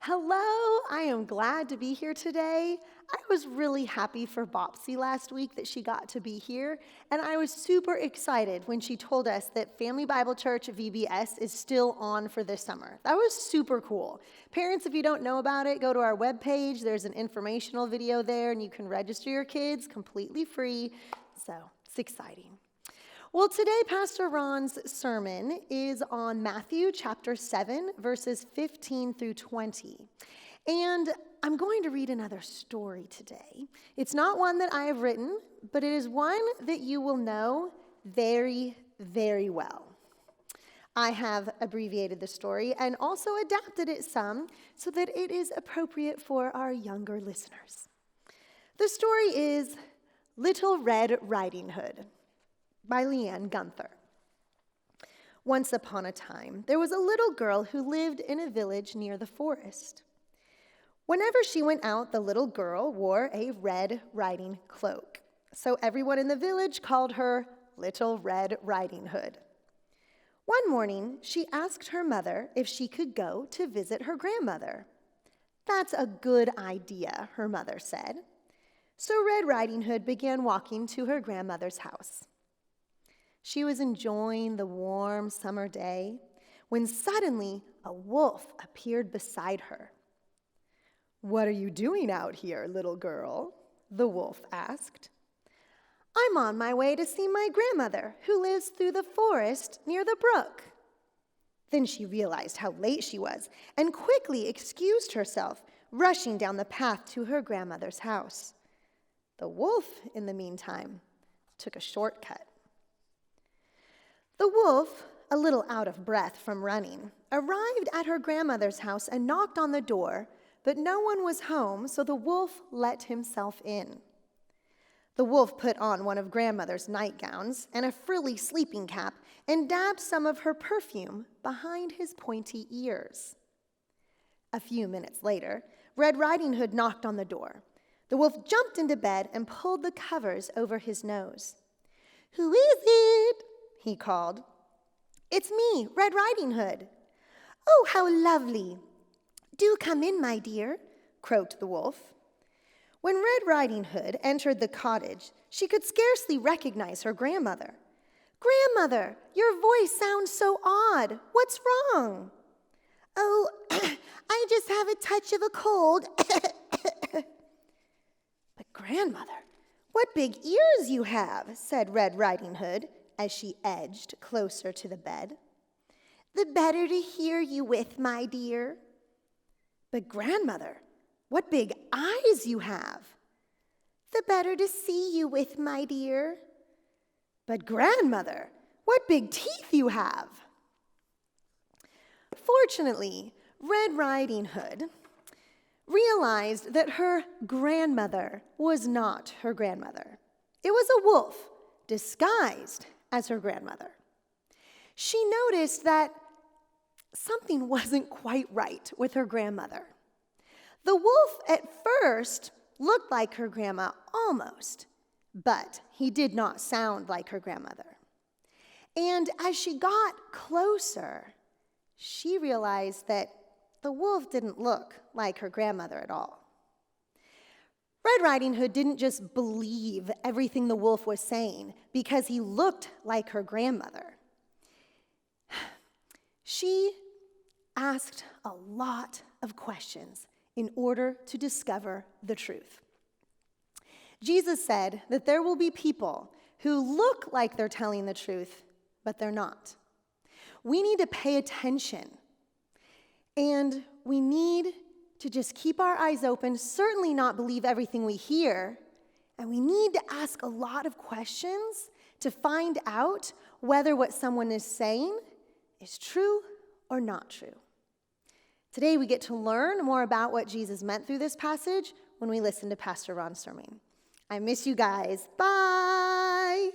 Hello, I am glad to be here today. I was really happy for Bopsy last week that she got to be here, and I was super excited when she told us that Family Bible Church VBS is still on for this summer. That was super cool. Parents, if you don't know about it, go to our webpage. There's an informational video there, and you can register your kids completely free, so it's exciting. Well, today, Pastor Ron's sermon is on Matthew chapter 7, verses 15 through 20. And I'm going to read another story today. It's not one that I have written, but it is one that you will know very, very well. I have abbreviated the story and also adapted it some so that it is appropriate for our younger listeners. The story is Little Red Riding Hood by Leanne Gunther. Once upon a time, there was a little girl who lived in a village near the forest. Whenever she went out, the little girl wore a red riding cloak, so everyone in the village called her Little Red Riding Hood. One morning, she asked her mother if she could go to visit her grandmother. "That's a good idea," her mother said. So Red Riding Hood began walking to her grandmother's house. She was enjoying the warm summer day when suddenly a wolf appeared beside her. "What are you doing out here, little girl?" the wolf asked. "I'm on my way to see my grandmother, who lives through the forest near the brook." Then she realized how late she was and quickly excused herself, rushing down the path to her grandmother's house. The wolf, in the meantime, took a shortcut. The wolf, a little out of breath from running, arrived at her grandmother's house and knocked on the door, but no one was home, so the wolf let himself in. The wolf put on one of grandmother's nightgowns and a frilly sleeping cap and dabbed some of her perfume behind his pointy ears. A few minutes later, Red Riding Hood knocked on the door. The wolf jumped into bed and pulled the covers over his nose. "Who is it?" he called. "It's me, Red Riding Hood." "Oh, how lovely. Do come in, my dear," croaked the wolf. When Red Riding Hood entered the cottage, she could scarcely recognize her grandmother. "Grandmother, your voice sounds so odd. What's wrong?" "Oh, I just have a touch of a cold." "But grandmother, what big ears you have," said Red Riding Hood as she edged closer to the bed. "The better to hear you with, my dear." "But grandmother, what big eyes you have." "The better to see you with, my dear." "But grandmother, what big teeth you have." Fortunately, Red Riding Hood realized that her grandmother was not her grandmother. It was a wolf disguised as her grandmother. She noticed that something wasn't quite right with her grandmother. The wolf at first looked like her grandma almost, but he did not sound like her grandmother. And as she got closer, she realized that the wolf didn't look like her grandmother at all. Red Riding Hood didn't just believe everything the wolf was saying because he looked like her grandmother. She asked a lot of questions in order to discover the truth. Jesus said that there will be people who look like they're telling the truth, but they're not. We need to pay attention, and we need to just keep our eyes open, certainly not believe everything we hear, and we need to ask a lot of questions to find out whether what someone is saying is true or not true. Today we get to learn more about what Jesus meant through this passage when we listen to Pastor Ron's sermon. I miss you guys. Bye!